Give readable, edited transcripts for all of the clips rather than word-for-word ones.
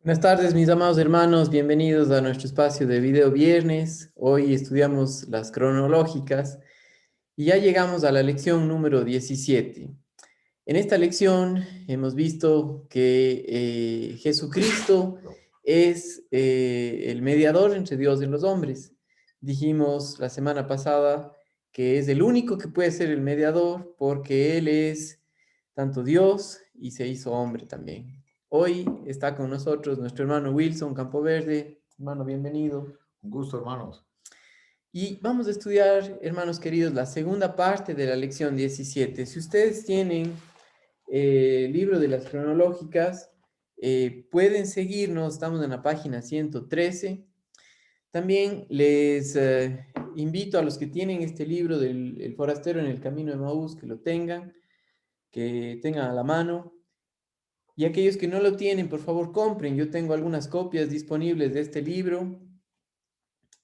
Buenas tardes, mis amados hermanos, bienvenidos a nuestro espacio de video viernes. Hoy estudiamos las cronológicas y ya llegamos a la lección número 17. En esta lección hemos visto que Jesucristo es el mediador entre Dios y los hombres. Dijimos la semana pasada que es el único que puede ser el mediador porque Él es tanto Dios y se hizo hombre también. Hoy está con nosotros nuestro hermano Wilson Campoverde. Hermano, bienvenido. Un gusto, hermanos. Y vamos a estudiar, hermanos queridos, la segunda parte de la lección 17. Si ustedes tienen el libro de las cronológicas, pueden seguirnos, estamos en la página 113. También les invito a los que tienen este libro del El forastero en el camino de Maús, que lo tengan a la mano. Y aquellos que no lo tienen, por favor, compren. Yo tengo algunas copias disponibles de este libro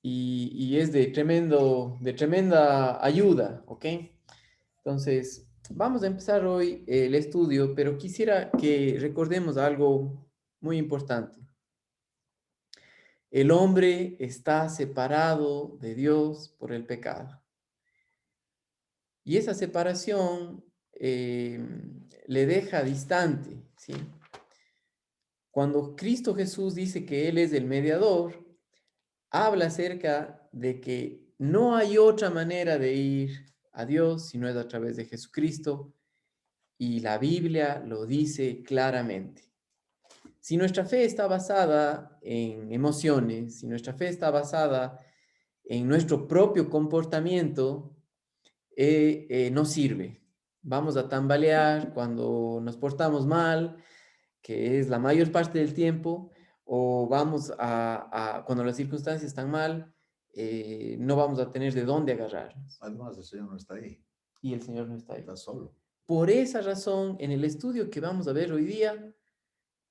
y es de tremenda ayuda, ¿ok? Entonces, vamos a empezar hoy el estudio, pero quisiera que recordemos algo muy importante. El hombre está separado de Dios por el pecado. Y esa separación le deja distante, ¿sí? Cuando Cristo Jesús dice que Él es el mediador, habla acerca de que no hay otra manera de ir a Dios si no es a través de Jesucristo, y la Biblia lo dice claramente. Si nuestra fe está basada en emociones, si nuestra fe está basada en nuestro propio comportamiento, no sirve. Vamos a tambalear cuando nos portamos mal, que es la mayor parte del tiempo, o vamos cuando las circunstancias están mal, no vamos a tener de dónde agarrarnos. Además, el Señor no está ahí, Y el Señor no está ahí. está solo. Por esa razón, en el estudio que vamos a ver hoy día,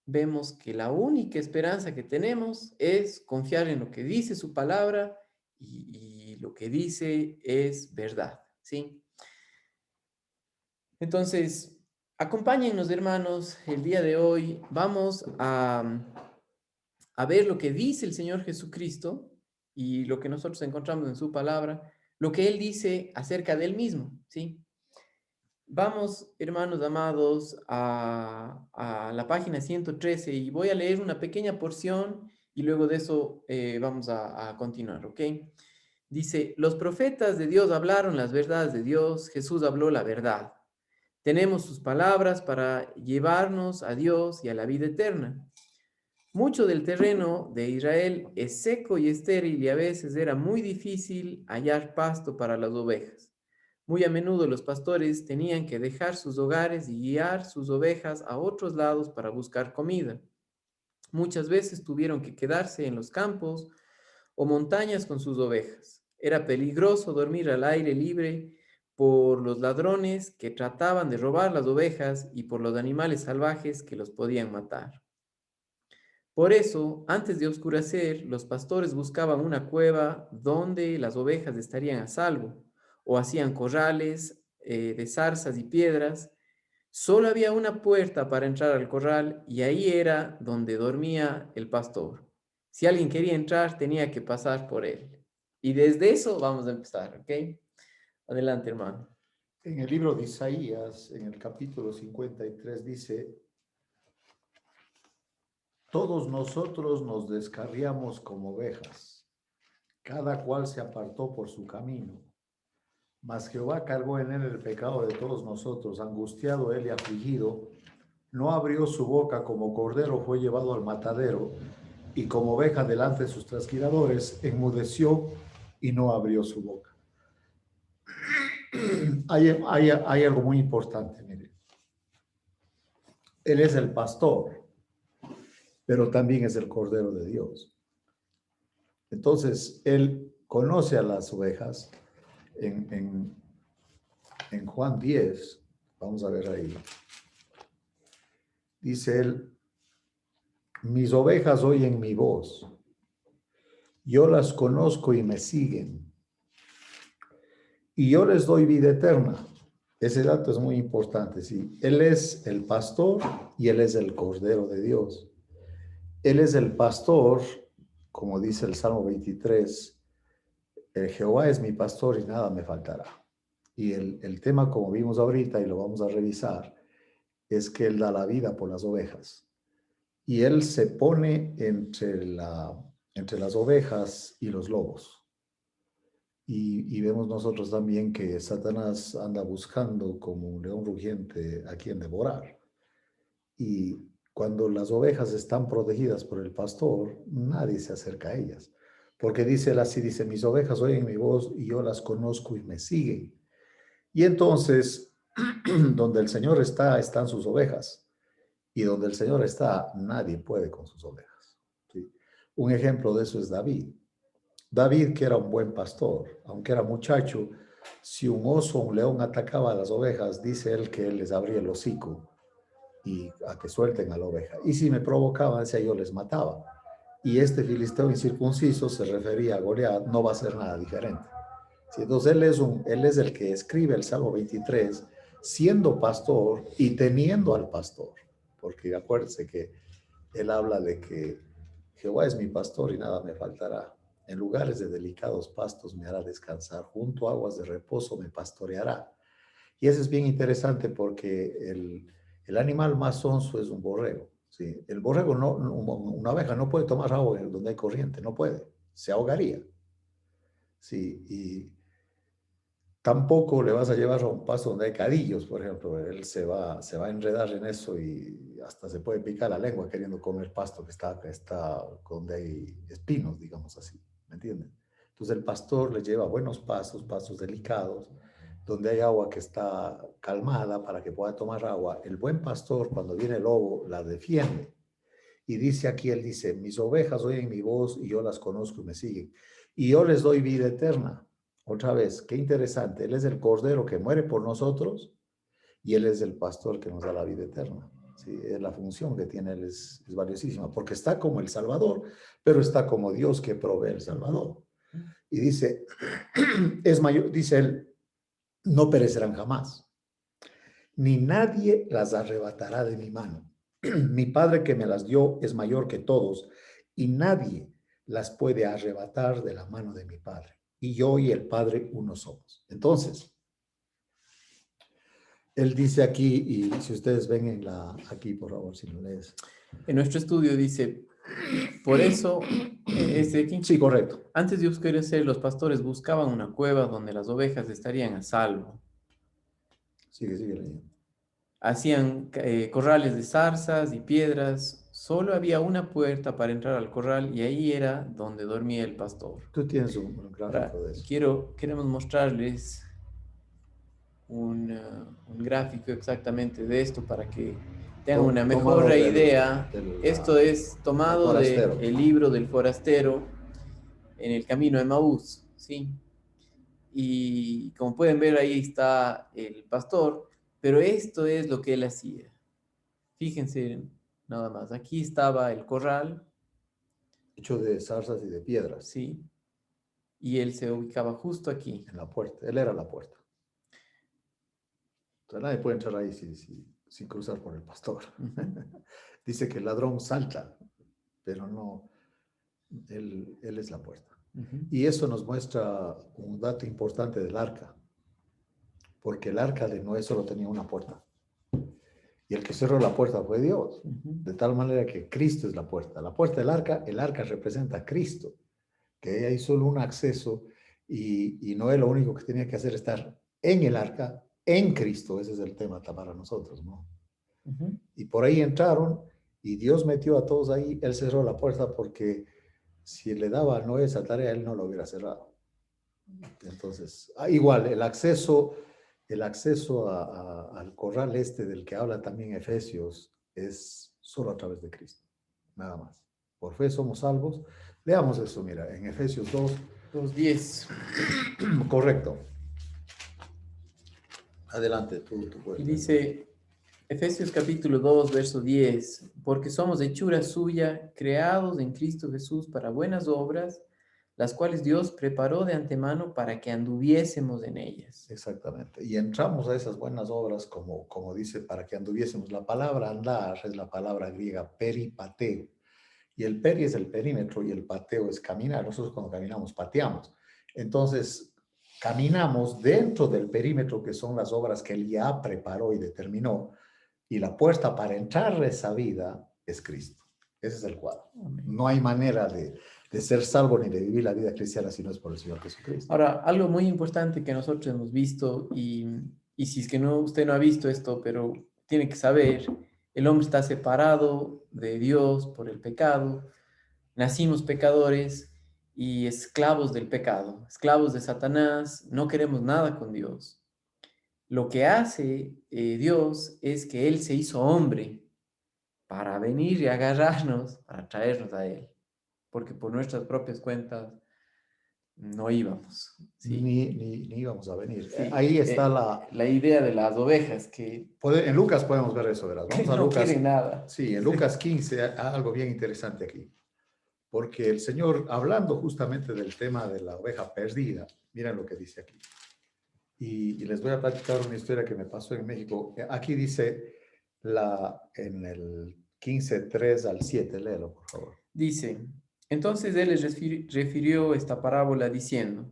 vemos que la única esperanza que tenemos es confiar en lo que dice su palabra y lo que dice es verdad, ¿sí? Entonces, acompáñennos, hermanos, el día de hoy vamos a ver lo que dice el Señor Jesucristo y lo que nosotros encontramos en su palabra, lo que Él dice acerca de Él mismo, ¿sí? Vamos, hermanos amados, a la página 113 y voy a leer una pequeña porción y luego de eso vamos a continuar, ¿ok? Dice, los profetas de Dios hablaron las verdades de Dios, Jesús habló la verdad. Tenemos sus palabras para llevarnos a Dios y a la vida eterna. Mucho del terreno de Israel es seco y estéril y a veces era muy difícil hallar pasto para las ovejas. Muy a menudo los pastores tenían que dejar sus hogares y guiar sus ovejas a otros lados para buscar comida. Muchas veces tuvieron que quedarse en los campos o montañas con sus ovejas. Era peligroso dormir al aire libre por los ladrones que trataban de robar las ovejas y por los animales salvajes que los podían matar. Por eso, antes de oscurecer, los pastores buscaban una cueva donde las ovejas estarían a salvo, o hacían corrales de zarzas y piedras. Solo había una puerta para entrar al corral y ahí era donde dormía el pastor. Si alguien quería entrar, tenía que pasar por él. Y desde eso vamos a empezar, ¿ok? Adelante, hermano. En el libro de Isaías, en el capítulo 53, dice, todos nosotros nos descarriamos como ovejas, cada cual se apartó por su camino. Mas Jehová cargó en él el pecado de todos nosotros, angustiado él y afligido, no abrió su boca, como cordero fue llevado al matadero, y como oveja delante de sus trasquiladores, enmudeció y no abrió su boca. Hay algo muy importante, mire. Él es el pastor, pero también es el Cordero de Dios. Entonces, Él conoce a las ovejas. En Juan 10, vamos a ver ahí, dice Él, mis ovejas oyen mi voz, yo las conozco y me siguen, y yo les doy vida eterna. Ese dato es muy importante, ¿sí? Él es el pastor y Él es el Cordero de Dios. Él es el pastor, como dice el Salmo 23, Jehová es mi pastor y nada me faltará. Y el tema, como vimos ahorita y lo vamos a revisar, es que Él da la vida por las ovejas. Y Él se pone entre las ovejas y los lobos. Y vemos nosotros también que Satanás anda buscando como un león rugiente a quien devorar. Y cuando las ovejas están protegidas por el pastor, nadie se acerca a ellas. Porque dice él así, dice, mis ovejas oyen mi voz y yo las conozco y me siguen. Y entonces, donde el Señor está, están sus ovejas. Y donde el Señor está, nadie puede con sus ovejas. ¿Sí? Un ejemplo de eso es David. David, que era un buen pastor, aunque era muchacho, si un oso o un león atacaba a las ovejas, dice él que él les abría el hocico y a que suelten a la oveja. Y si me provocaban, si yo les mataba. Y este filisteo incircunciso se refería a Goliat, no va a ser nada diferente. ¿Sí? Entonces él es el que escribe el Salmo 23, siendo pastor y teniendo al pastor. Porque acuérdense que él habla de que Jehová es mi pastor y nada me faltará. En lugares de delicados pastos me hará descansar, junto a aguas de reposo me pastoreará. Y eso es bien interesante porque el animal más sonso es un borrego. ¿Sí? El borrego, no, una abeja no puede tomar agua donde hay corriente, no puede, se ahogaría. Sí, y tampoco le vas a llevar a un pasto donde hay cadillos, por ejemplo. Él se va a enredar en eso y hasta se puede picar la lengua queriendo comer pasto que está donde hay espinos, digamos así. ¿Me entienden? Entonces el pastor le lleva buenos pastos, pastos delicados, donde hay agua que está calmada para que pueda tomar agua. El buen pastor, cuando viene el lobo, la defiende. Y dice aquí, él dice, mis ovejas oyen mi voz y yo las conozco y me siguen. Y yo les doy vida eterna. Otra vez, qué interesante. Él es el cordero que muere por nosotros y él es el pastor que nos da la vida eterna. Sí, la función que tiene él es valiosísima porque está como el Salvador, pero está como Dios que provee el Salvador. Y dice, es mayor, dice él, no perecerán jamás, ni nadie las arrebatará de mi mano. Mi Padre que me las dio es mayor que todos y nadie las puede arrebatar de la mano de mi Padre. Y yo y el Padre uno somos. Entonces, él dice aquí, y si ustedes ven aquí, por favor, si lo lees. En nuestro estudio dice, por eso, es de aquí. Sí, correcto. Antes de oscurecer, los pastores buscaban una cueva donde las ovejas estarían a salvo. Sigue leyendo. Hacían corrales de zarzas y piedras. Solo había una puerta para entrar al corral y ahí era donde dormía el pastor. Tú tienes un Ahora, gráfico de eso. queremos mostrarles un gráfico exactamente de esto para que tengan una mejor Tomado idea. Esto es del tomado forastero. del libro del forastero en el camino de Maús, ¿sí? Y como pueden ver, ahí está el pastor, pero esto es lo que él hacía. Fíjense nada más, aquí estaba el corral, Hecho de zarzas y de piedras ¿sí? Y él se ubicaba justo aquí. en la puerta. Él era la puerta. Entonces nadie puede entrar ahí sin cruzar por el pastor. Dice que el ladrón salta, pero no, él es la puerta. Y eso nos muestra un dato importante del arca, porque el arca de Noé solo tenía una puerta. Y el que cerró la puerta fue Dios, de tal manera que Cristo es la puerta. La puerta del arca, el arca representa a Cristo, que hay solo un acceso y Noé lo único que tenía que hacer es estar en el arca, en Cristo. Ese es el tema para nosotros, ¿no? Y por ahí entraron y Dios metió a todos ahí. Él cerró la puerta porque si le daba a Noé esa tarea, él no lo hubiera cerrado. Entonces, igual, el acceso al corral este del que habla también Efesios es solo a través de Cristo, nada más. Por fe somos salvos. Leamos eso, mira, en Efesios 2. 2:10. Correcto. Adelante, tú puedes Y leer. dice, Efesios capítulo 2, verso 10, porque somos hechura suya, creados en Cristo Jesús para buenas obras, las cuales Dios preparó de antemano para que anduviésemos en ellas. Exactamente. Y entramos a esas buenas obras, como dice, para que anduviésemos. La palabra andar es la palabra griega peripateo. Y el peri es el perímetro y el pateo es caminar. Nosotros cuando caminamos, pateamos. Entonces, caminamos dentro del perímetro, que son las obras que él ya preparó y determinó, y la puerta para entrar a esa vida es Cristo. Ese es el cuadro. Amén. No hay manera de ser salvo ni de vivir la vida cristiana si no es por el Señor Jesucristo. Ahora, algo muy importante que nosotros hemos visto, y si es que no, usted no ha visto esto, pero tiene que saber, el hombre está separado de Dios por el pecado, nacimos pecadores y esclavos del pecado, esclavos de Satanás, no queremos nada con Dios. Lo que hace Dios es que Él se hizo hombre para venir y agarrarnos, para traernos a Él, porque por nuestras propias cuentas no íbamos, ¿sí? Ni íbamos a venir. Sí, Ahí está la idea de las ovejas En Lucas podemos ver eso, ¿verdad? que Vamos a no Lucas. quieren nada. Sí, en Lucas 15 hay algo bien interesante aquí. Porque el Señor, hablando justamente del tema de la oveja perdida, miren lo que dice aquí. Y les voy a platicar una historia que me pasó en México. Aquí dice en el 15:3 al 7, léelo, por favor. Dice, entonces él les refirió esta parábola diciendo,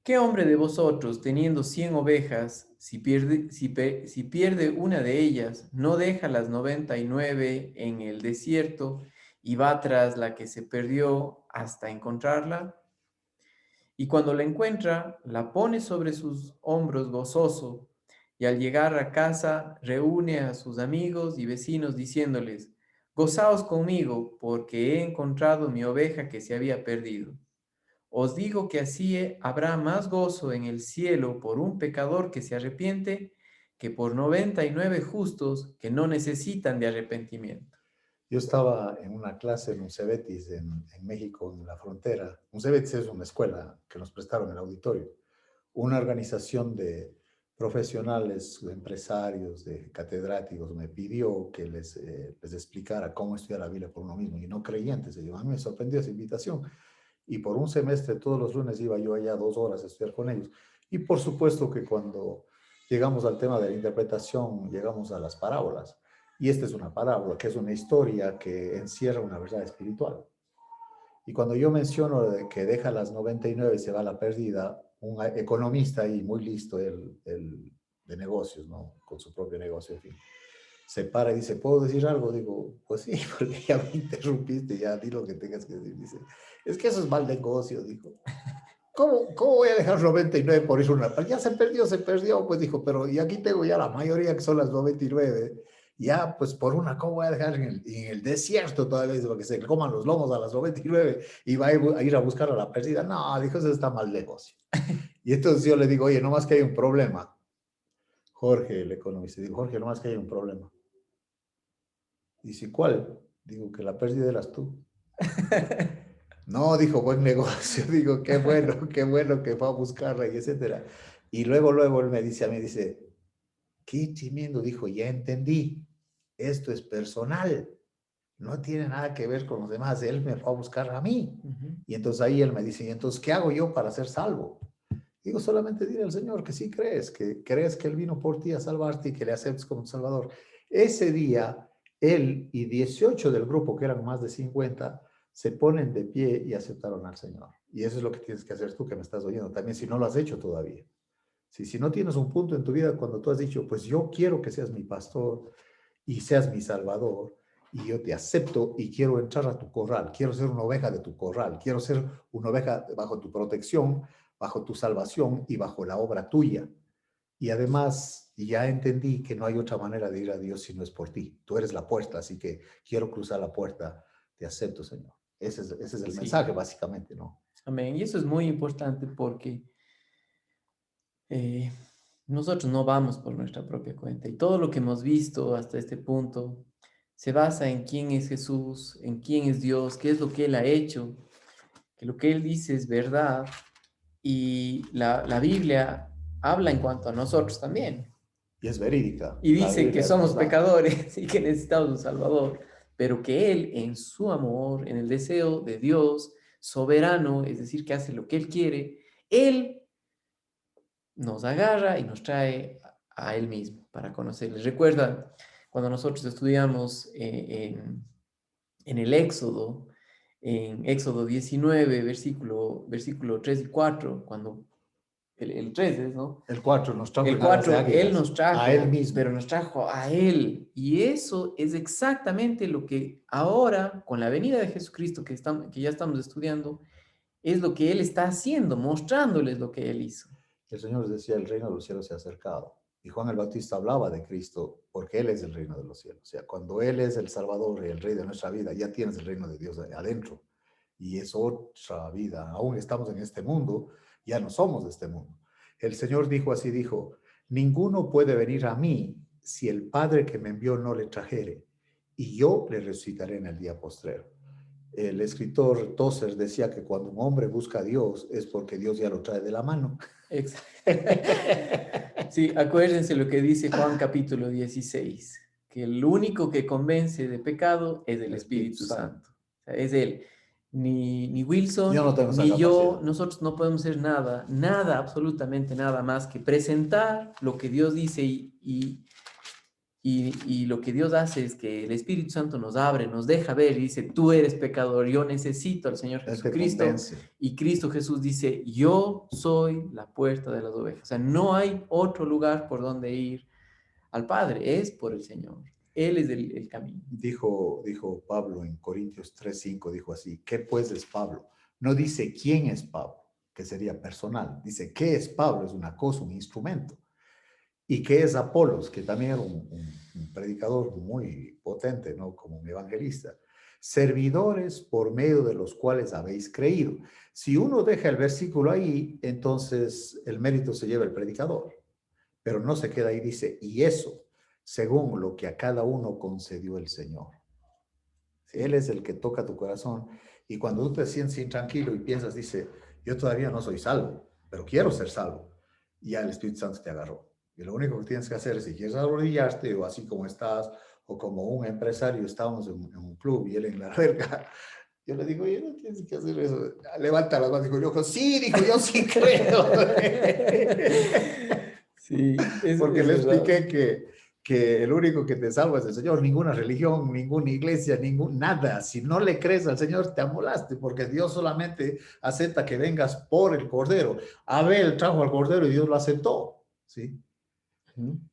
¿qué hombre de vosotros, teniendo 100 ovejas, si pierde una de ellas, no deja las 99 en el desierto y va tras la que se perdió hasta encontrarla? Y cuando la encuentra, la pone sobre sus hombros gozoso, y al llegar a casa reúne a sus amigos y vecinos diciéndoles, gozaos conmigo, porque he encontrado mi oveja que se había perdido. Os digo que así habrá más gozo en el cielo por un pecador que se arrepiente que por 99 justos que no necesitan de arrepentimiento. Yo estaba en una clase en un Cebetis en México, en la frontera. Un Cebetis es una escuela que nos prestaron el auditorio. Una organización de profesionales, de empresarios, de catedráticos me pidió que les explicara cómo estudiar la Biblia por uno mismo, y no creyentes. A mí me sorprendió esa invitación. Y por un semestre, todos los lunes iba yo allá 2 horas a estudiar con ellos. Y por supuesto que cuando llegamos al tema de la interpretación, llegamos a las parábolas. Y esta es una parábola, que es una historia que encierra una verdad espiritual. Y cuando yo menciono de que deja las 99 y se va a la perdida, un economista ahí muy listo, de negocios, ¿no? Con su propio negocio, en fin, se para y dice, ¿puedo decir algo? Digo, pues sí, porque ya me interrumpiste, ya di lo que tengas que decir. Dice, es que eso es mal negocio, dijo. ¿Cómo voy a dejar 99 por ir una? Ya se perdió, pues dijo, pero y aquí tengo ya la mayoría que son las 99. Ya, pues por una, ¿cómo voy a dejar en el desierto todavía? Porque se coman los lomos a las 99 y va a ir a buscar a la perdida. No, dijo, eso está mal negocio. Y entonces yo le digo, oye, no más que hay un problema. Jorge, el economista, digo, Jorge, no más que hay un problema. Dice, ¿cuál? Digo, que la pérdida eras tú. No, dijo, buen negocio. Digo, qué bueno que fue a buscarla y etcétera. Y luego él me dice a mí, dice, qué tremendo. Dijo, ya entendí. Esto es personal. No tiene nada que ver con los demás. Él me fue a buscar a mí. Y entonces ahí él me dice, ¿y entonces qué hago yo para ser salvo? Digo, solamente dile al Señor que sí crees que Él vino por ti a salvarte y que le aceptes como tu Salvador. Ese día, él y 18 del grupo, que eran más de 50, se ponen de pie y aceptaron al Señor. Y eso es lo que tienes que hacer tú, que me estás oyendo también, si no lo has hecho todavía. Si no tienes un punto en tu vida cuando tú has dicho, pues yo quiero que seas mi pastor y seas mi Salvador, y yo te acepto y quiero entrar a tu corral, quiero ser una oveja de tu corral, quiero ser una oveja bajo tu protección, bajo tu salvación y bajo la obra tuya. Y además, ya entendí que no hay otra manera de ir a Dios si no es por ti. Tú eres la puerta, así que quiero cruzar la puerta. Te acepto, Señor. Ese es el Sí, mensaje, básicamente, ¿no? amén. Y eso es muy importante porque eh, nosotros no vamos por nuestra propia cuenta y todo lo que hemos visto hasta este punto se basa en quién es Jesús, en quién es Dios, qué es lo que Él ha hecho, que lo que Él dice es verdad y la Biblia habla en cuanto a nosotros también. Y es verídica. Y La dice que Biblia es somos verdad. pecadores y que necesitamos un Salvador, pero que Él en su amor, en el deseo de Dios soberano, es decir, que hace lo que Él quiere, Él nos agarra y nos trae a Él mismo para conocerle. Recuerda cuando nosotros estudiamos en el Éxodo, en Éxodo 19, versículo 3 y 4, cuando el 3 es, ¿no? El 4 nos trajo El en alas de 4 Él águilas, nos a Él trajo, mismo. pero nos trajo a Él. Y eso es exactamente lo que ahora, con la venida de Jesucristo que ya estamos estudiando, es lo que Él está haciendo, mostrándoles lo que Él hizo. El Señor les decía, el reino de los cielos se ha acercado. Y Juan el Bautista hablaba de Cristo porque Él es el reino de los cielos. O sea, cuando Él es el Salvador y el Rey de nuestra vida, ya tienes el reino de Dios adentro. Y es otra vida. Aún estamos en este mundo, ya no somos de este mundo. El Señor dijo así, dijo, ninguno puede venir a mí si el Padre que me envió no le trajere, y yo le resucitaré en el día postrero. El escritor Tozer decía que cuando un hombre busca a Dios es porque Dios ya lo trae de la mano. Exacto. Sí, acuérdense lo que dice Juan capítulo 16, que el único que convence de pecado es el El Espíritu Espíritu Santo. Santo. O sea, es Él. Ni Yo no Wilson, tengo esa ni yo, capacidad. nosotros no podemos hacer nada, nada, absolutamente nada más que presentar lo que Dios dice y lo que Dios hace es que el Espíritu Santo nos abre, nos deja ver y dice, tú eres pecador, yo necesito al Señor Él te Jesucristo. convence. Y Cristo Jesús dice, yo soy la puerta de las ovejas. O sea, no hay otro lugar por donde ir al Padre, es por el Señor. Él es el camino. Dijo Pablo en Corintios 3:5, dijo así, ¿qué pues es Pablo? No dice quién es Pablo, que sería personal. Dice, ¿qué es Pablo? Es una cosa, un instrumento. ¿Y qué es Apolos? Que también era un predicador muy potente, ¿no? Como un evangelista. Servidores por medio de los cuales habéis creído. Si uno deja el versículo ahí, entonces el mérito se lleva el predicador. Pero no se queda ahí, dice, y eso, según lo que a cada uno concedió el Señor. Él es el que toca tu corazón. Y cuando tú te sientes intranquilo y piensas, dice, yo todavía no soy salvo, pero quiero ser salvo. Y ya el Espíritu Santo te agarró. Y lo único que tienes que hacer es, si quieres arrodillarte o así como estás, o como un empresario, estábamos en un club y él en la verga, yo le digo, oye, no tienes que hacer eso. Levanta las manos. Dijo, sí, dijo, yo sí creo. Sí, Porque es le verdad. expliqué que el único que te salva es el Señor, ninguna religión, ninguna iglesia, nada. Si no le crees al Señor, te amolaste, porque Dios solamente acepta que vengas por el Cordero. Abel trajo al Cordero y Dios lo aceptó, ¿sí?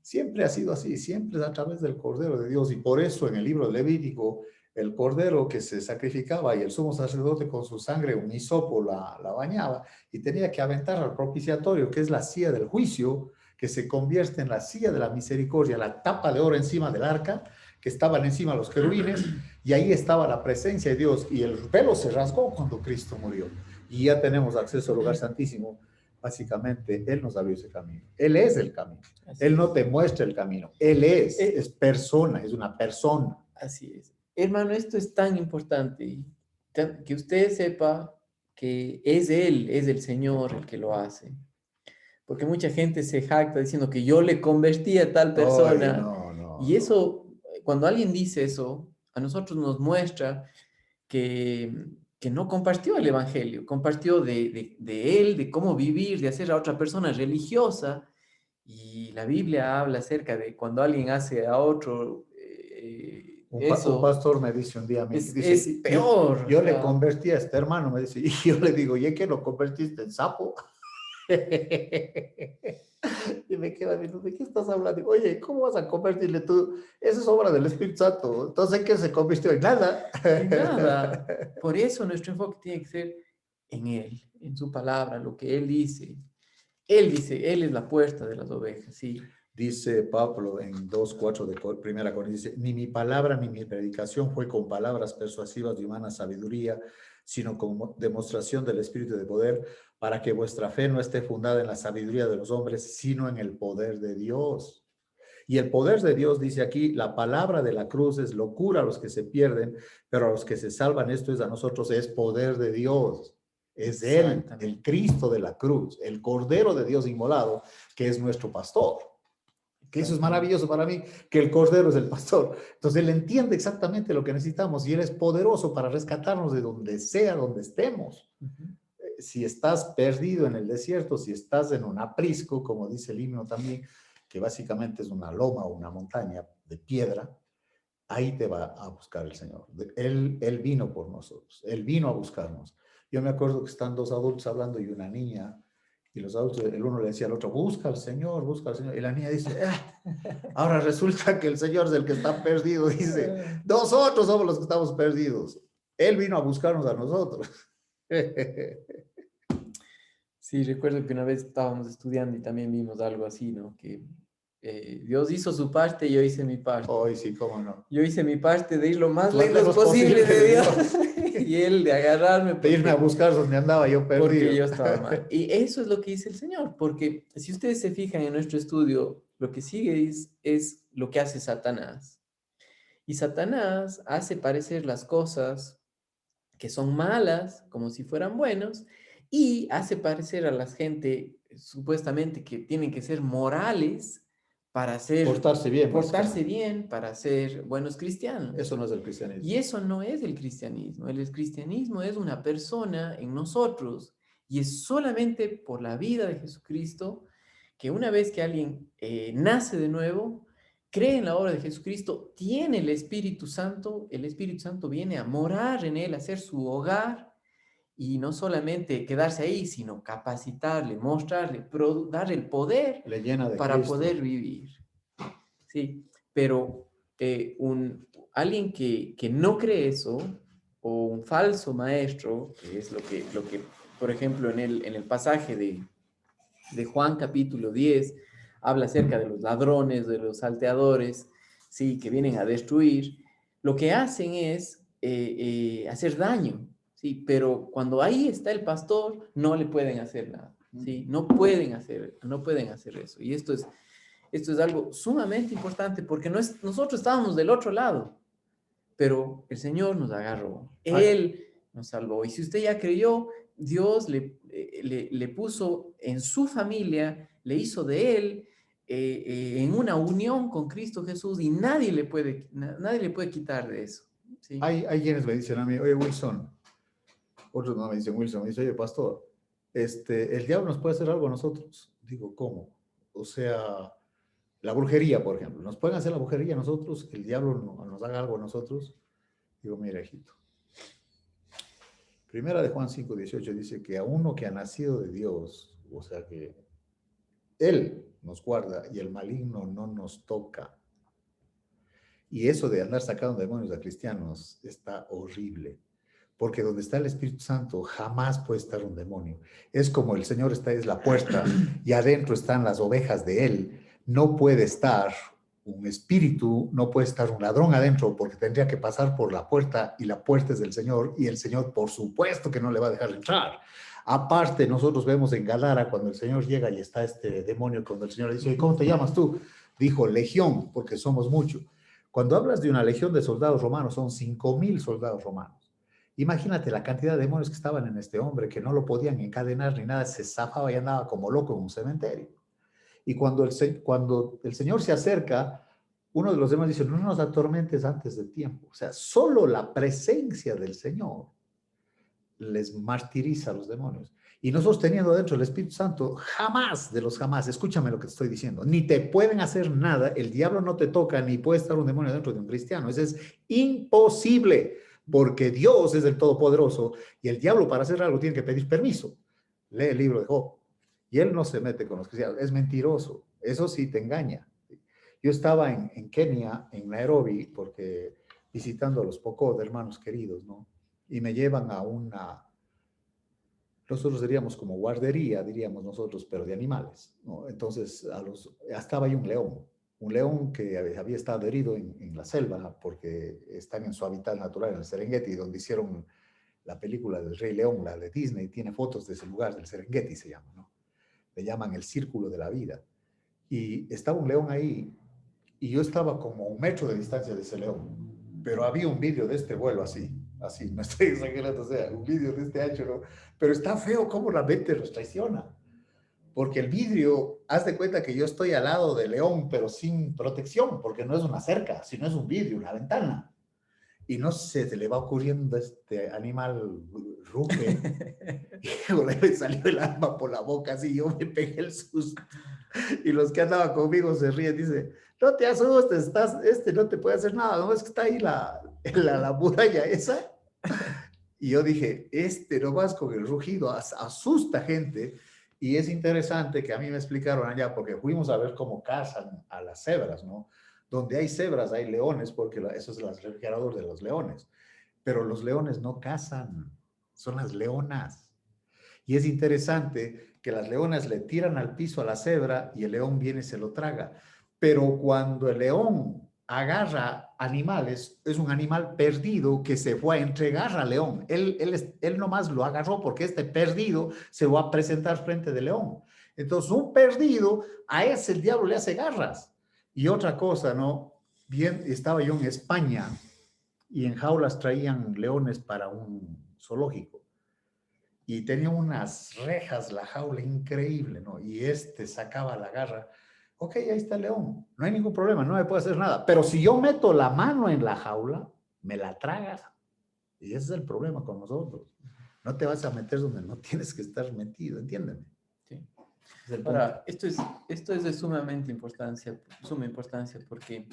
Siempre ha sido así, siempre es a través del Cordero de Dios, y por eso en el libro de Levítico, el Cordero que se sacrificaba y el sumo sacerdote con su sangre, un hisopo, la bañaba y tenía que aventar al propiciatorio, que es la silla del juicio, que se convierte en la silla de la misericordia, la tapa de oro encima del arca, que estaban encima los querubines, y ahí estaba la presencia de Dios, y el velo se rasgó cuando Cristo murió, y ya tenemos acceso al lugar santísimo. Básicamente, Él nos abrió ese camino. Él es el camino. Así Él no es. te muestra el camino. Él es persona, es una persona. Así es. Hermano, esto es tan importante que usted sepa que es Él, es el Señor el que lo hace. Porque mucha gente se jacta diciendo que yo le convertí a tal Ay, persona. no, no, Y no. eso, cuando alguien dice eso, a nosotros nos muestra que no compartió el Evangelio, compartió de él, de cómo vivir, de hacer a otra persona religiosa. Y la Biblia habla acerca de cuando alguien hace a otro Un eso, pastor me dice un día a mí, es dice, peor. O yo le sea, convertí a este hermano, me dice, y yo le digo, ¿y es que lo convertiste en sapo? Y me queda viendo, ¿de qué estás hablando? Digo, oye, ¿cómo vas a convertirle tú? Esa es obra del Espíritu Santo. Entonces, ¿qué se convirtió en nada? en nada. Por eso nuestro enfoque tiene que ser en Él, en su palabra, lo que Él dice. Él dice, Él es la puerta de las ovejas, sí. Dice Pablo en 2:4 de Primera Corintios, dice, ni mi palabra ni mi predicación fue con palabras persuasivas de humana sabiduría, sino con demostración del Espíritu de poder, para que vuestra fe no esté fundada en la sabiduría de los hombres, sino en el poder de Dios. Y el poder de Dios, dice aquí, la palabra de la cruz es locura a los que se pierden, pero a los que se salvan, esto es a nosotros, es poder de Dios. Es Él, el Exactamente. Cristo de la cruz, el Cordero de Dios inmolado, que es nuestro pastor. Que eso es Exactamente. maravilloso para mí, que el Cordero es el pastor. Entonces él entiende exactamente lo que necesitamos y él es poderoso para rescatarnos de donde sea, donde estemos. Ujú. Si estás perdido en el desierto, si estás en un aprisco, como dice el himno también, que básicamente es una loma o una montaña de piedra, ahí te va a buscar el Señor. Él vino por nosotros, Él vino a buscarnos. Yo me acuerdo que están dos adultos hablando y una niña, y los adultos, el uno le decía al otro, busca al Señor, busca al Señor. Y la niña dice, ahora resulta que el Señor es el que está perdido. Dice, nosotros somos los que estamos perdidos. Él vino a buscarnos a nosotros. Sí, recuerdo que una vez estábamos estudiando y también vimos algo así, ¿no? Que Dios hizo su parte y yo hice mi parte. Hoy sí, cómo no. Yo hice mi parte de ir lo más Lo más lejos lejos posible posible de de Dios Dios. y Él de agarrarme De irme a buscar donde andaba yo perdido. porque yo estaba mal. Y eso es lo que dice el Señor, porque si ustedes se fijan en nuestro estudio, lo que sigue es lo que hace Satanás. Y Satanás hace parecer las cosas que son malas como si fueran buenos y hace parecer a la gente supuestamente que tienen que ser morales para Portarse bien, portarse básicamente. bien, para ser buenos cristianos. Eso no es el cristianismo. Y eso no es el cristianismo. El cristianismo es una persona en nosotros y es solamente por la vida de Jesucristo que una vez que alguien nace de nuevo, cree en la obra de Jesucristo, tiene el Espíritu Santo viene a morar en él, a ser su hogar y no solamente quedarse ahí, sino capacitarle, mostrarle, darle el poder Le llena de para Cristo. poder vivir. Sí, pero alguien que no cree eso, o un falso maestro, que es lo que por ejemplo, en el pasaje de Juan capítulo 10 habla acerca de los ladrones, de los salteadores, sí, que vienen a destruir, lo que hacen es hacer daño, sí, pero cuando ahí está el pastor, no le pueden hacer nada, sí, no pueden hacer eso. Y esto es algo sumamente importante porque nosotros estábamos del otro lado, pero el Señor nos agarró, Ay, Él nos salvó. Y si usted ya creyó, Dios le puso en su familia, le hizo de Él en una unión con Cristo Jesús y nadie le puede quitar de eso. ¿Sí? hay quienes me dicen a mí, oye Wilson, otros no me dicen Wilson, me dicen, oye pastor, el diablo nos puede hacer algo a nosotros. Digo, ¿cómo? O sea, la brujería, por ejemplo, ¿nos pueden hacer la brujería a nosotros? ¿El diablo nos haga algo a nosotros? Digo, mira, hijito. Primera de Juan 5:18 dice que a uno que ha nacido de Dios, o sea que Él nos guarda y el maligno no nos toca. Y eso de andar sacando demonios a cristianos está horrible, porque donde está el Espíritu Santo jamás puede estar un demonio. Es como el Señor es la puerta y adentro están las ovejas de Él. No puede estar un espíritu, no puede estar un ladrón adentro porque tendría que pasar por la puerta y la puerta es del Señor y el Señor por supuesto que no le va a dejar entrar. Aparte, nosotros vemos en Gadara cuando el Señor llega y está este demonio, cuando el Señor le dice, ¿cómo te llamas tú? Dijo, Legión, porque somos muchos. Cuando hablas de una legión de soldados romanos, son 5,000 soldados romanos. Imagínate la cantidad de demonios que estaban en este hombre, que no lo podían encadenar ni nada, se zafaba y andaba como loco en un cementerio. Y cuando el Señor se acerca, uno de los demás dice, no nos atormentes antes del tiempo. O sea, solo la presencia del Señor les martiriza a los demonios. Y nosotros teniendo dentro el Espíritu Santo, jamás de los jamás, escúchame lo que te estoy diciendo, ni te pueden hacer nada, el diablo no te toca, ni puede estar un demonio dentro de un cristiano. Eso es imposible, porque Dios es el Todopoderoso y el diablo para hacer algo tiene que pedir permiso. Lee el libro de Job. Y él no se mete con los cristianos, es mentiroso, eso sí te engaña. Yo estaba en Kenia, en Nairobi, porque visitando a los Pokot, hermanos queridos, ¿no? Y me llevan a nosotros diríamos como guardería, diríamos nosotros, pero de animales, ¿no? Entonces, estaba ahí un león que había estado herido en la selva, porque están en su hábitat natural, en el Serengeti, donde hicieron la película del Rey León, la de Disney, tiene fotos de ese lugar, del Serengeti se llama, ¿no? Le llaman el Círculo de la Vida. Y estaba un león ahí, y yo estaba como a 1 metro de distancia de ese león, pero había un vídeo de este vuelo así, no estoy exagerando, o sea, un vídeo de este ancho, ¿no? Pero está feo cómo la mente nos traiciona, porque el vidrio, haz de cuenta que yo estoy al lado del león, pero sin protección, porque no es una cerca, sino es un vidrio, una ventana. y no sé, se le va ocurriendo este animal ruge, y luego le salió el alma por la boca, así yo me pegué el susto. Y los que andaban conmigo se ríen, dice, no te asustes, no te puede hacer nada, no es que está ahí la muralla esa. Y yo dije, nomás con el rugido asusta gente. Y es interesante que a mí me explicaron allá, porque fuimos a ver cómo cazan a las cebras, ¿no? Donde hay cebras hay leones, porque eso es el refrigerador de los leones. Pero los leones no cazan, son las leonas. Y es interesante que las leonas le tiran al piso a la cebra y el león viene y se lo traga. Pero cuando el león agarra animales, es un animal perdido que se fue a entregar al león. Él nomás lo agarró porque este perdido se va a presentar frente del león. Entonces, un perdido, a ese el diablo le hace garras. Y otra cosa, ¿no? Bien, estaba yo en España y en jaulas traían leones para un zoológico y tenía unas rejas la jaula increíble, ¿no? Y sacaba la garra. Ok, ahí está el león, no hay ningún problema, no me puede hacer nada. Pero si yo meto la mano en la jaula, me la traga. Y ese es el problema con nosotros. No te vas a meter donde no tienes que estar metido, entiéndeme. Sí. Es el punto. Ahora, esto es de suma importancia porque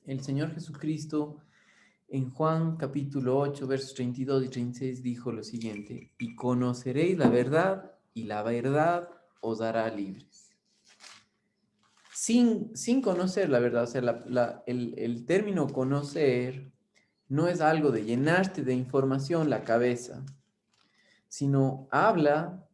el Señor Jesucristo en Juan capítulo 8, versos 32 y 36 dijo lo siguiente, y conoceréis la verdad y la verdad os hará libres. Sin conocer la verdad, o sea, el término conocer no es algo de llenarte de información la cabeza, sino habla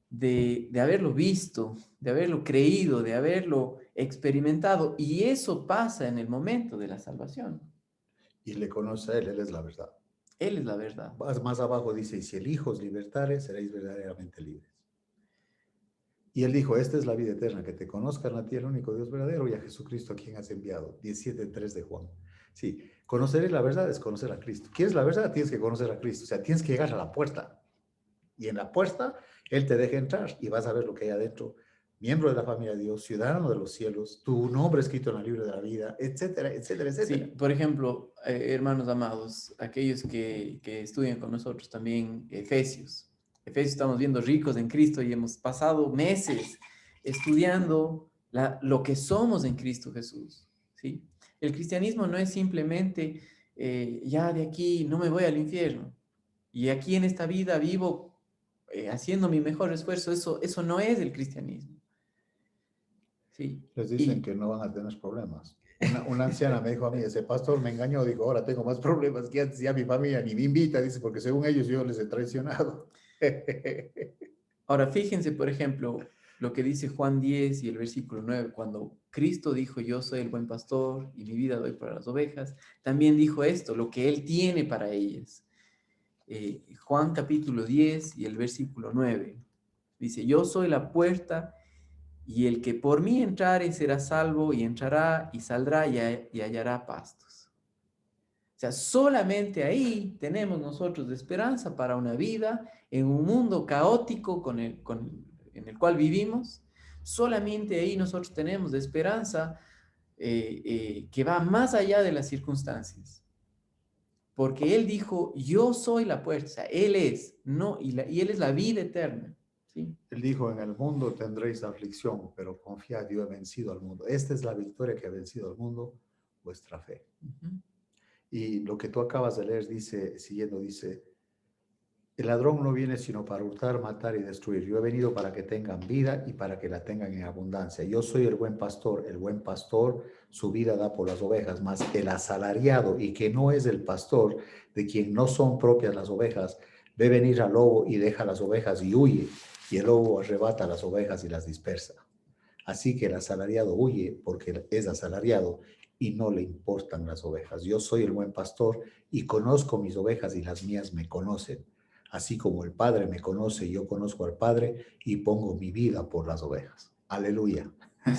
de haberlo visto, de haberlo creído, de haberlo experimentado, y eso pasa en el momento de la salvación. Y le conoce a él es la verdad. Él es la verdad. Más abajo dice, y si el Hijo os libertare, seréis verdaderamente libres. Y él dijo, esta es la vida eterna, que te conozcan a ti, el único Dios verdadero, y a Jesucristo a quien has enviado. 17:3 de Juan. Sí, conocer la verdad es conocer a Cristo. ¿Quieres la verdad? Tienes que conocer a Cristo. O sea, tienes que llegar a la puerta. Y en la puerta, Él te deja entrar y vas a ver lo que hay adentro. Miembro de la familia de Dios, ciudadano de los cielos, tu nombre escrito en el libro de la vida, etcétera, etcétera, etcétera. Sí, por ejemplo, hermanos amados, aquellos que estudian con nosotros también Efesios. Efesios estamos viendo ricos en Cristo y hemos pasado meses estudiando lo que somos en Cristo Jesús. ¿Sí? El cristianismo no es simplemente, ya de aquí no me voy al infierno y aquí en esta vida vivo haciendo mi mejor esfuerzo. Eso no es el cristianismo. ¿Sí? Les dicen que no van a tener problemas. Una anciana me dijo a mí, ese pastor me engañó, dijo, ahora tengo más problemas que antes, ya mi familia ni me invita, dice, porque según ellos yo les he traicionado. Ahora, fíjense, por ejemplo, lo que dice Juan 10 y el versículo 9, cuando Cristo dijo, yo soy el buen pastor y mi vida doy para las ovejas, también dijo esto, lo que Él tiene para ellas. Juan capítulo 10 y el versículo 9, dice, yo soy la puerta y el que por mí entrare será salvo y entrará y saldrá y hallará pastos. O sea, solamente ahí tenemos nosotros de esperanza para una vida en un mundo caótico en el cual vivimos. Solamente ahí nosotros tenemos de esperanza que va más allá de las circunstancias. Porque Él dijo, yo soy la puerta, o sea, Él es, no, y Él es la vida eterna. ¿Sí? Él dijo, en el mundo tendréis aflicción, pero confiad, yo he vencido al mundo. Esta es la victoria que ha vencido al mundo, vuestra fe. Uh-huh. Y lo que tú acabas de leer dice, siguiendo, dice, el ladrón no viene sino para hurtar, matar y destruir. Yo he venido para que tengan vida y para que la tengan en abundancia. Yo soy el buen pastor su vida da por las ovejas, mas el asalariado y que no es el pastor, de quien no son propias las ovejas, ve venir al lobo y deja las ovejas y huye, y el lobo arrebata las ovejas y las dispersa. Así que el asalariado huye porque es asalariado y no le importan las ovejas. Yo soy el buen pastor y conozco mis ovejas y las mías me conocen. Así como el Padre me conoce, yo conozco al Padre y pongo mi vida por las ovejas. Aleluya.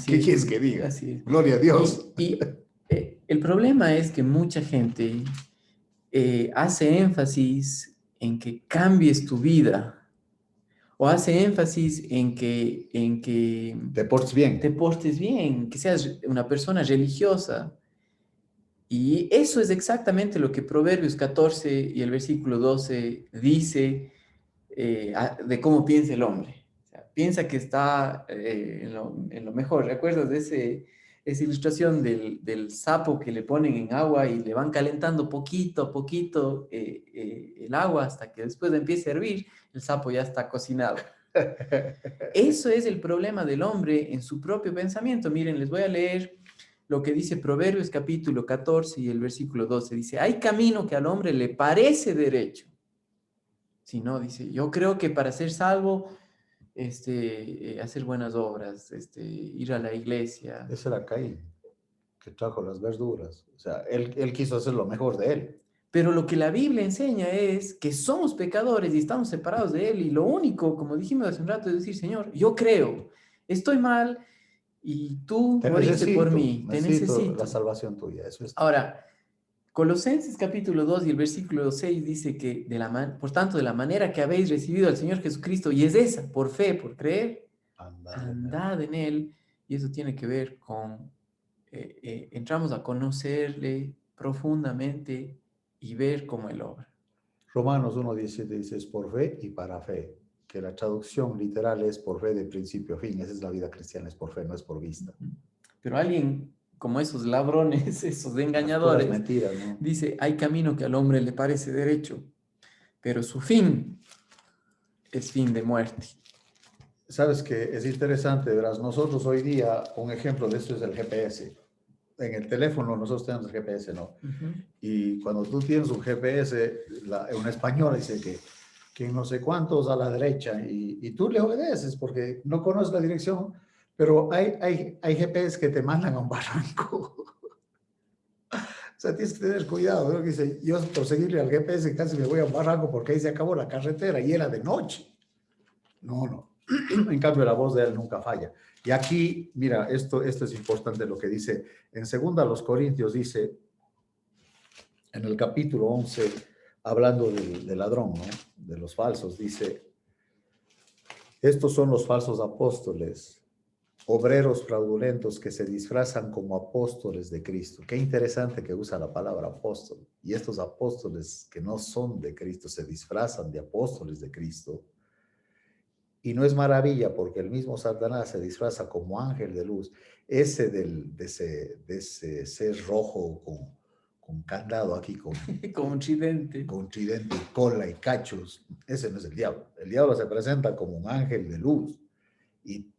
¿Qué quieres que diga? Así es. Gloria a Dios. Y el problema es que mucha gente hace énfasis en que cambies tu vida o hace énfasis en que Te portes bien. te portes bien, que seas una persona religiosa. Y eso es exactamente lo que Proverbios 14 y el versículo 12 dice de cómo piensa el hombre. O sea, piensa que está en lo mejor. ¿Recuerdas de esa ilustración del sapo que le ponen en agua y le van calentando poquito a poquito el agua hasta que después empiece a hervir, el sapo ya está cocinado? Eso es el problema del hombre en su propio pensamiento. Miren, les voy a leer lo que dice Proverbios capítulo 14 y el versículo 12. Dice, hay camino que al hombre le parece derecho. Si no, dice, yo creo que para ser salvo, hacer buenas obras, ir a la iglesia. Ese era Caín, que trajo las verduras. O sea, él quiso hacer lo mejor de él. Pero lo que la Biblia enseña es que somos pecadores y estamos separados de Él. Y lo único, como dijimos hace un rato, es decir, Señor, yo creo, estoy mal y tú Te moriste por necesito, mí, te necesito la necesito. salvación tuya, eso es todo. Ahora, Colosenses capítulo 2 y el versículo 6 dice que, por tanto, de la manera que habéis recibido al Señor Jesucristo, y es esa, por fe, por creer, Andad en él. andad en Él. Y eso tiene que ver con, entramos a conocerle profundamente y ver cómo Él obra. Romanos 1:17 dice, es por fe y para fe, que la traducción literal es por fe de principio a fin. Esa es la vida cristiana, es por fe, no es por vista. Pero alguien como esos ladrones, esos Las puras engañadores, mentiras, ¿no? dice, hay camino que al hombre le parece derecho, pero su fin es fin de muerte. Sabes que es interesante, verás, nosotros hoy día, un ejemplo de esto es el GPS. En el teléfono nosotros tenemos el GPS, ¿no? Y cuando tú tienes un GPS, un español dice que en no sé cuántos a la derecha y tú le obedeces porque no conoces la dirección, pero hay GPS que te mandan a un barranco. O sea, tienes que tener cuidado, ¿no? Dice, yo por seguirle al GPS casi me voy a un barranco porque ahí se acabó la carretera y era de noche. No, no. En cambio, la voz de él nunca falla. Y aquí, mira, esto es importante lo que dice. En segunda a los Corintios dice, en el capítulo 11, hablando del ladrón, ¿no? De los falsos, dice, estos son los falsos apóstoles, obreros fraudulentos que se disfrazan como apóstoles de Cristo. Qué interesante que usa la palabra apóstol. Y estos apóstoles que no son de Cristo se disfrazan de apóstoles de Cristo. Y no es maravilla porque el mismo Satanás se disfraza como ángel de luz. Ese de ese ser rojo con candado aquí, Como tridente. con tridente, cola y cachos, ese no es el diablo. El diablo se presenta como un ángel de luz. Y,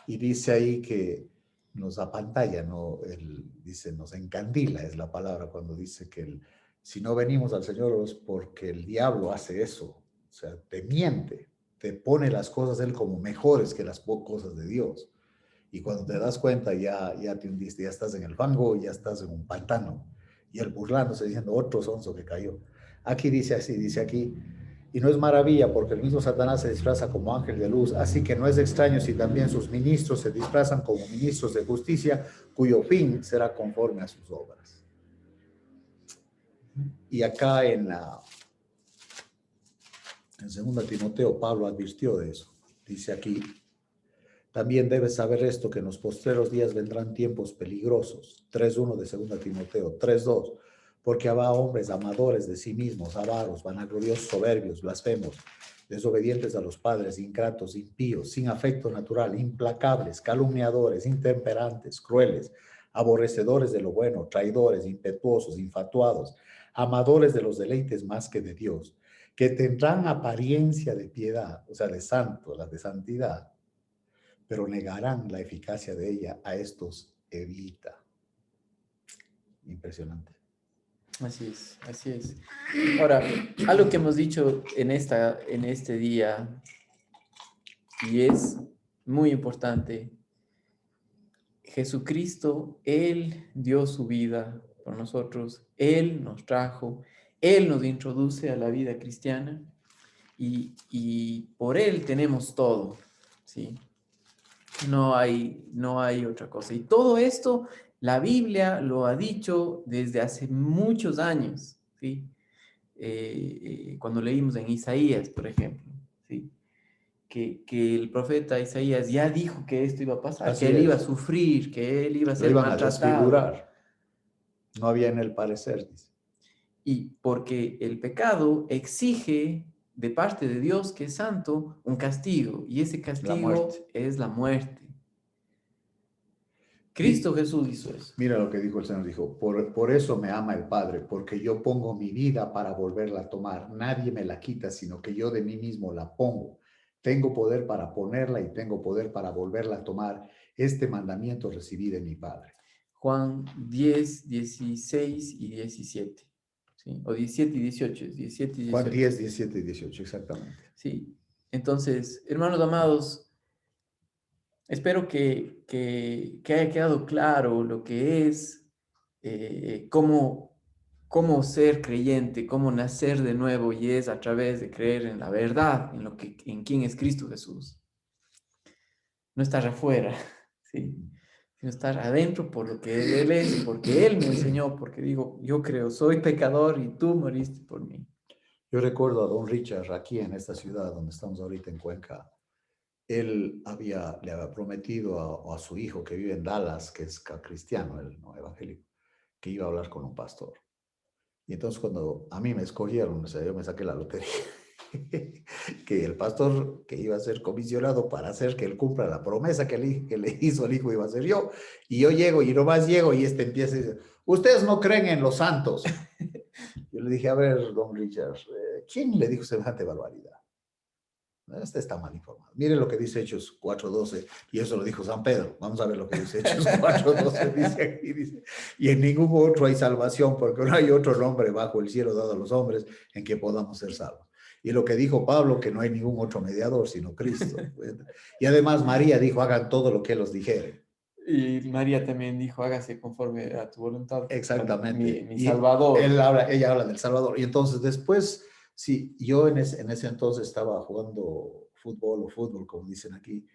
y dice ahí que nos apantalla, ¿no? Dice, nos encandila, es la palabra cuando dice que si no venimos al Señor es porque el diablo hace eso. O sea, te miente, te pone las cosas él como mejores que las cosas de Dios. Y cuando te das cuenta ya te hundiste, ya estás en el fango, ya estás en un pantano. Y él burlándose diciendo, otro sonso que cayó. Aquí dice así, dice aquí, y no es maravilla porque el mismo Satanás se disfraza como ángel de luz, así que no es extraño si también sus ministros se disfrazan como ministros de justicia, cuyo fin será conforme a sus obras. Y acá en 2 Timoteo, Pablo advirtió de eso. Dice aquí, también debes saber esto, que en los postreros días vendrán tiempos peligrosos. 3:1 de 2 Timoteo, 3:2. Porque habrá hombres amadores de sí mismos, avaros, vanagloriosos, soberbios, blasfemos, desobedientes a los padres, ingratos, impíos, sin afecto natural, implacables, calumniadores, intemperantes, crueles, aborrecedores de lo bueno, traidores, impetuosos, infatuados, amadores de los deleites más que de Dios, que tendrán apariencia de piedad, o sea, de santo, la de santidad, pero negarán la eficacia de ella. A estos evita. Impresionante. Así es, así es. Ahora, algo que hemos dicho en este día, y es muy importante, Jesucristo, Él dio su vida por nosotros, Él nos trajo, Él nos introduce a la vida cristiana y por Él tenemos todo, ¿sí? No hay otra cosa. Y todo esto, la Biblia lo ha dicho desde hace muchos años, ¿sí? Cuando leímos en Isaías, por ejemplo, ¿sí? Que el profeta Isaías ya dijo que esto iba a pasar, que Así él iba a es. sufrir, que él iba a Lo ser iban a maltratado. desfigurar. No había en él parecer, dice. Y porque el pecado exige de parte de Dios, que es santo, un castigo, y ese La castigo muerte. es la muerte. Cristo Y Jesús hizo eso. mira lo que dijo el Señor, dijo, por eso me ama el Padre, porque yo pongo mi vida para volverla a tomar. Nadie me la quita, sino que yo de mí mismo la pongo. Tengo poder para ponerla y tengo poder para volverla a tomar. Este mandamiento recibí de mi Padre. Juan 10, 16 y 17. ¿Sí? O 17 y 18. 17 y Juan 18. 10, 17 y 18, exactamente. Sí. Entonces, hermanos amados, espero que haya quedado claro lo que es, cómo ser creyente, cómo nacer de nuevo, y es a través de creer en la verdad, en quién es Cristo Jesús. No estar afuera, ¿sí? Sino estar adentro por lo que Él es, porque Él me enseñó, porque digo, yo creo, soy pecador y tú moriste por mí. Yo recuerdo a don Richard aquí en esta ciudad donde estamos ahorita en Cuenca. Él le había prometido a su hijo que vive en Dallas, que es cristiano, él no evangélico, que iba a hablar con un pastor. Y entonces cuando a mí me escogieron, o sea, yo me saqué la lotería, que el pastor que iba a ser comisionado para hacer que él cumpla la promesa que le hizo el hijo iba a ser yo. Y yo llego y nomás llego y este empieza y dice, ustedes no creen en los santos. Yo le dije, a ver, don Richard, ¿quién le dijo semejante barbaridad? Este está mal informado. Mire lo que dice Hechos 4:12, y eso lo dijo San Pedro. Vamos a ver lo que dice Hechos 4:12, dice aquí, dice, y en ningún otro hay salvación, porque no hay otro nombre bajo el cielo dado a los hombres en que podamos ser salvos. Y lo que dijo Pablo, que no hay ningún otro mediador sino Cristo. Y además María dijo, hagan todo lo que él os dijere. Y María también dijo, hágase conforme a tu voluntad, Exactamente. mi Y Salvador. ella habla del Salvador. Y entonces después, sí, yo en ese entonces estaba jugando fútbol, como dicen aquí,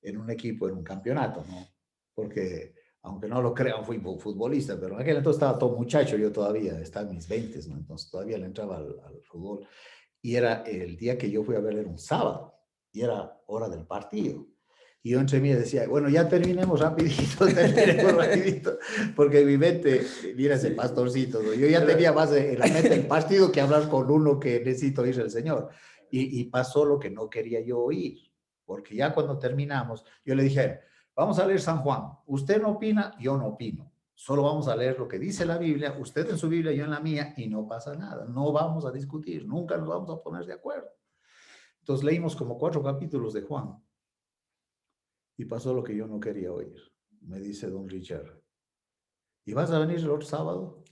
en un equipo, en un campeonato, ¿no? Porque, aunque no lo crean, fui futbolista, pero en aquel entonces estaba todo muchacho, yo todavía, estaba en mis 20, ¿no? Entonces todavía le entraba al fútbol. Y era el día que yo fui a ver, era un sábado, y era hora del partido. Y yo entre mí decía, bueno, ya terminemos rapidito, terminemos rapidito, porque mi mente, mira ese Sí. pastorcito, ¿no? Yo ya tenía más en la mente el partido que hablar con uno que necesito oír el Señor. Y pasó lo que no quería yo oír, porque ya cuando terminamos, yo le dije, vamos a leer San Juan, usted no opina, yo no opino. Solo vamos a leer lo que dice la Biblia, usted en su Biblia, yo en la mía, y no pasa nada. No vamos a discutir, nunca nos vamos a poner de acuerdo. Entonces leímos como 4 capítulos de Juan y pasó lo que yo no quería oír. Me dice don Richard, ¿y vas a venir el otro sábado?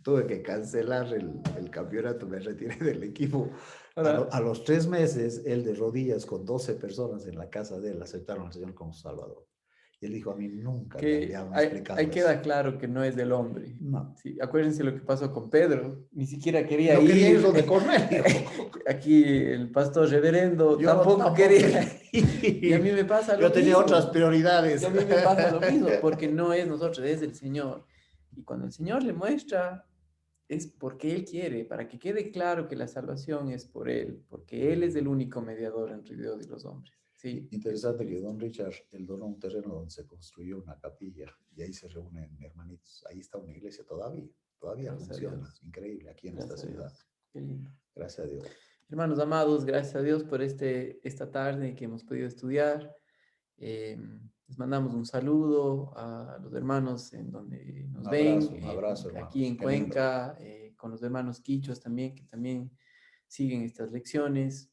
Tuve que cancelar el campeonato, me retiré del equipo. Ahora, A los 3 meses, él de rodillas con 12 personas en la casa de él aceptaron al Señor como Salvador. Y él dijo, a mí nunca me que han ahí explicado eso. queda claro que no es del hombre. No, Sí, acuérdense lo que pasó con Pedro, ni siquiera quería no quería ir ir. donde Cornelio. Aquí el pastor reverendo Yo tampoco tampoco quería. quería Y a mí ir. me pasa lo Yo tenía otras mismo. Y prioridades. a mí me pasa lo mismo, porque no es nosotros, es el Señor. Y cuando el Señor le muestra, es porque Él quiere, para que quede claro que la salvación es por Él, porque Él es el único mediador entre Dios y los hombres. Sí, Interesante que don Richard, él donó un terreno donde se construyó una capilla y ahí se reúnen hermanitos. Ahí está una iglesia todavía gracias a funciona. Dios, Increíble aquí en esta gracias a ciudad. Dios. Qué lindo. Gracias a Dios. Hermanos amados, gracias a Dios por esta tarde que hemos podido estudiar. Eh, Les mandamos un saludo a los hermanos en donde nos ven, Un abrazo, aquí hermanos. en Qué lindo. Cuenca, con los hermanos quichos también, que también siguen estas lecciones.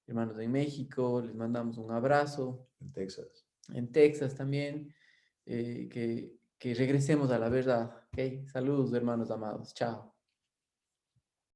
Hermanos en México, les mandamos un abrazo. En Texas. En Texas también, que regresemos a la verdad. ¿Ok? Saludos, hermanos amados. Chao.